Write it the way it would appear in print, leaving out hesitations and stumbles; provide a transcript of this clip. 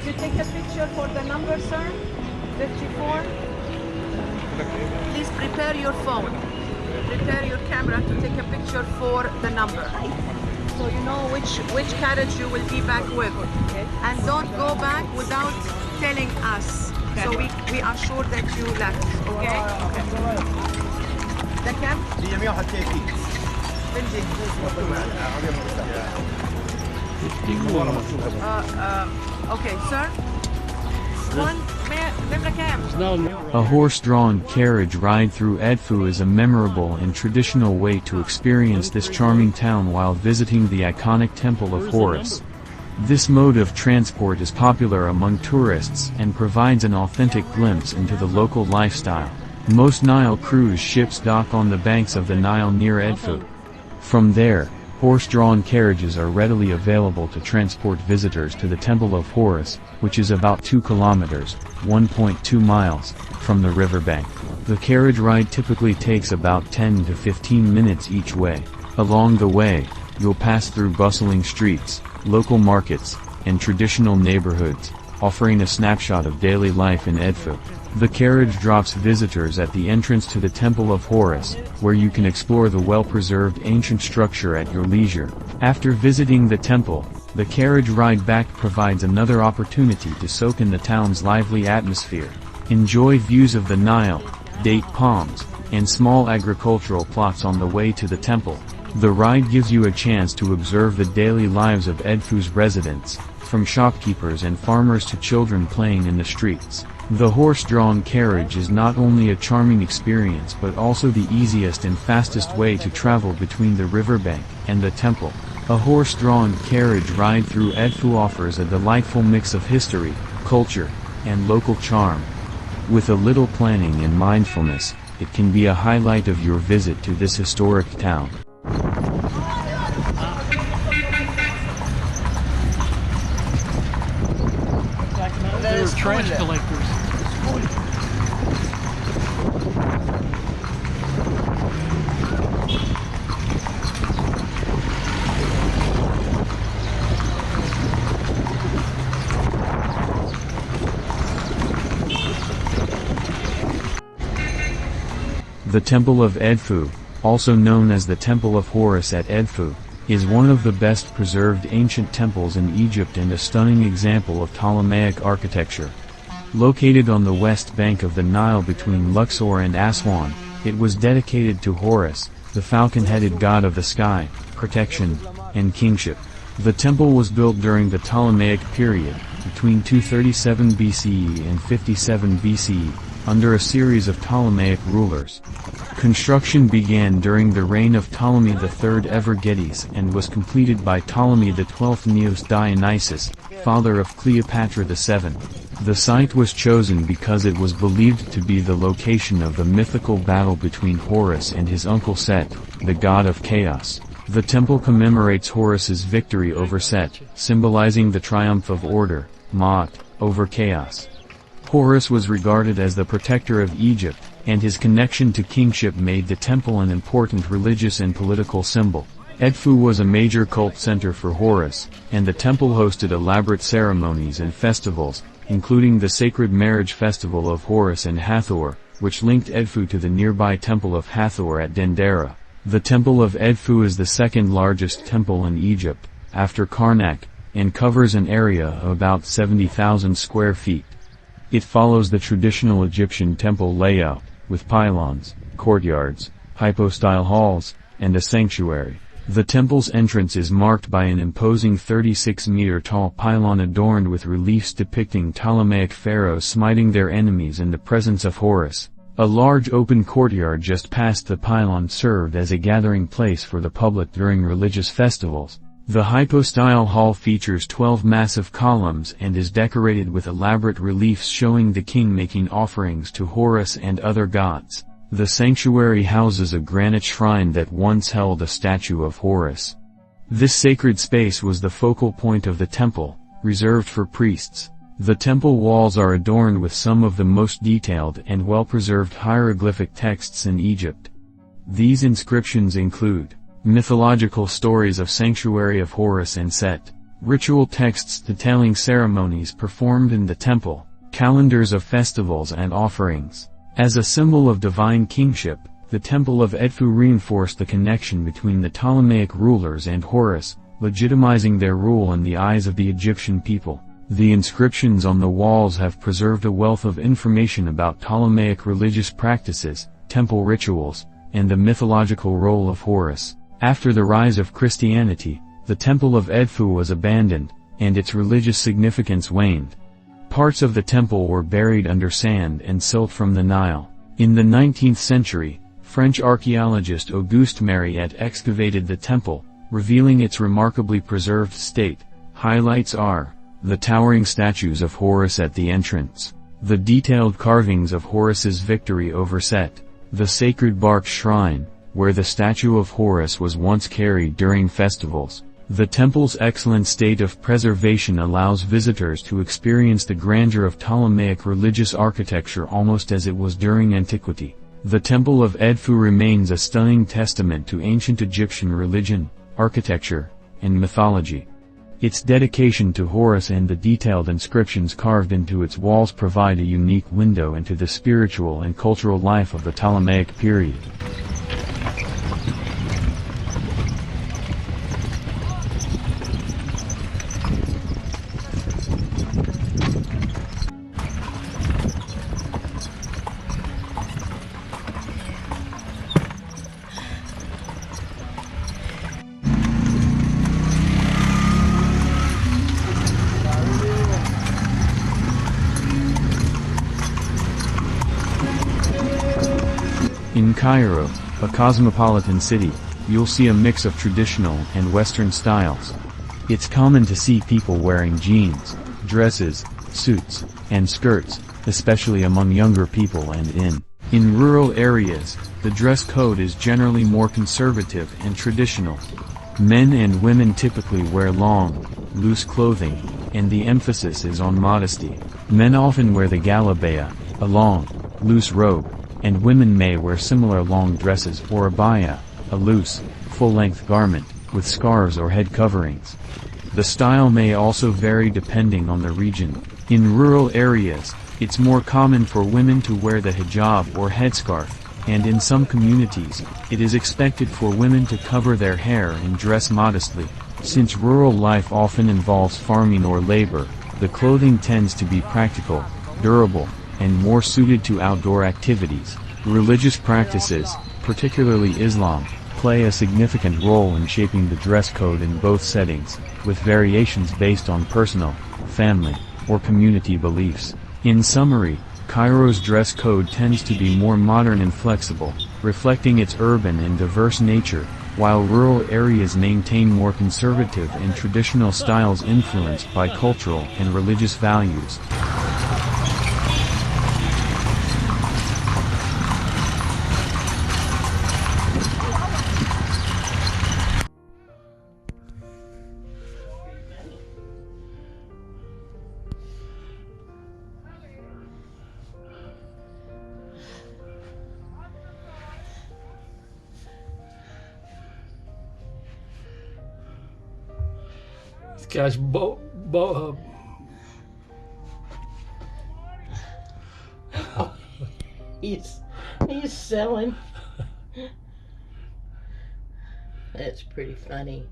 you take a picture for the number, sir? 54. Please prepare your phone. Prepare your camera to take a picture for the number. So you know which carriage you will be back with. And don't go back without telling us. So we are sure that you left. Okay? The cab? Okay, sir. A horse-drawn carriage ride through Edfu is a memorable and traditional way to experience this charming town while visiting the iconic Temple of Horus. This mode of transport is popular among tourists and provides an authentic glimpse into the local lifestyle. Most Nile cruise ships dock on the banks of the Nile near Edfu. From there, horse-drawn carriages are readily available to transport visitors to the Temple of Horus, which is about 2 kilometers, 1.2 miles, from the riverbank. The carriage ride typically takes about 10 to 15 minutes each way. Along the way, you'll pass through bustling streets, local markets, and traditional neighborhoods, offering a snapshot of daily life in Edfu. The carriage drops visitors at the entrance to the Temple of Horus, where you can explore the well-preserved ancient structure at your leisure. After visiting the temple, the carriage ride back provides another opportunity to soak in the town's lively atmosphere. Enjoy views of the Nile, date palms, and small agricultural plots on the way to the temple. The ride gives you a chance to observe the daily lives of Edfu's residents, from shopkeepers and farmers to children playing in the streets. The horse-drawn carriage is not only a charming experience but also the easiest and fastest way to travel between the riverbank and the temple. A horse-drawn carriage ride through Edfu offers a delightful mix of history, culture, and local charm. With a little planning and mindfulness, it can be a highlight of your visit to this historic town. They were trash collectors. The Temple of Edfu, also known as the Temple of Horus at Edfu, is one of the best preserved ancient temples in Egypt and a stunning example of Ptolemaic architecture. Located on the west bank of the Nile between Luxor and Aswan, it was dedicated to Horus, the falcon-headed god of the sky, protection, and kingship. The temple was built during the Ptolemaic period, between 237 BCE and 57 BCE, under a series of Ptolemaic rulers. Construction began during the reign of Ptolemy III Evergetes and was completed by Ptolemy XII Neos Dionysus, father of Cleopatra VII. The site was chosen because it was believed to be the location of the mythical battle between Horus and his uncle Set, the god of chaos. The temple commemorates Horus's victory over Set, symbolizing the triumph of order, Ma'at, over chaos. Horus was regarded as the protector of Egypt, and his connection to kingship made the temple an important religious and political symbol. Edfu was a major cult center for Horus, and the temple hosted elaborate ceremonies and festivals, including the sacred marriage festival of Horus and Hathor, which linked Edfu to the nearby temple of Hathor at Dendera. The Temple of Edfu is the second largest temple in Egypt, after Karnak, and covers an area of about 70,000 square feet. It follows the traditional Egyptian temple layout, with pylons, courtyards, hypostyle halls, and a sanctuary. The temple's entrance is marked by an imposing 36-meter-tall pylon adorned with reliefs depicting Ptolemaic pharaohs smiting their enemies in the presence of Horus. A large open courtyard just past the pylon served as a gathering place for the public during religious festivals. The hypostyle hall features 12 massive columns and is decorated with elaborate reliefs showing the king making offerings to Horus and other gods. The sanctuary houses a granite shrine that once held a statue of Horus. This sacred space was the focal point of the temple, reserved for priests. The temple walls are adorned with some of the most detailed and well-preserved hieroglyphic texts in Egypt. These inscriptions include mythological stories of sanctuary of Horus and Set, Ritual texts detailing ceremonies performed in the temple, calendars of festivals and offerings. As a symbol of divine kingship, the Temple of Edfu reinforced the connection between the Ptolemaic rulers and Horus, legitimizing their rule in the eyes of the Egyptian people. The inscriptions on the walls have preserved a wealth of information about Ptolemaic religious practices, temple rituals, and the mythological role of Horus. After the rise of Christianity, the Temple of Edfu was abandoned, and its religious significance waned. Parts of the temple were buried under sand and silt from the Nile. In the 19th century, French archaeologist Auguste Mariette excavated the temple, revealing its remarkably preserved state. Highlights are the towering statues of Horus at the entrance, the detailed carvings of Horus's victory over Set, the sacred bark shrine, where the statue of Horus was once carried during festivals. The temple's excellent state of preservation allows visitors to experience the grandeur of Ptolemaic religious architecture almost as it was during antiquity. The Temple of Edfu remains a stunning testament to ancient Egyptian religion, architecture, and mythology. Its dedication to Horus and the detailed inscriptions carved into its walls provide a unique window into the spiritual and cultural life of the Ptolemaic period. In Cairo, a cosmopolitan city, you'll see a mix of traditional and Western styles. It's common to see people wearing jeans, dresses, suits, and skirts, especially among younger people and in rural areas, the dress code is generally more conservative and traditional. Men and women typically wear long, loose clothing, and the emphasis is on modesty. Men often wear the galabaya, a long, loose robe, and women may wear similar long dresses or abaya, a loose, full-length garment, with scarves or head coverings. The style may also vary depending on the region. In rural areas, it's more common for women to wear the hijab or headscarf, and in some communities, it is expected for women to cover their hair and dress modestly. Since rural life often involves farming or labor, the clothing tends to be practical, durable, and more suited to outdoor activities. Religious practices, particularly Islam, play a significant role in shaping the dress code in both settings, with variations based on personal, family, or community beliefs. In summary, Cairo's dress code tends to be more modern and flexible, reflecting its urban and diverse nature, while rural areas maintain more conservative and traditional styles influenced by cultural and religious values. This guy's he's selling. That's pretty funny.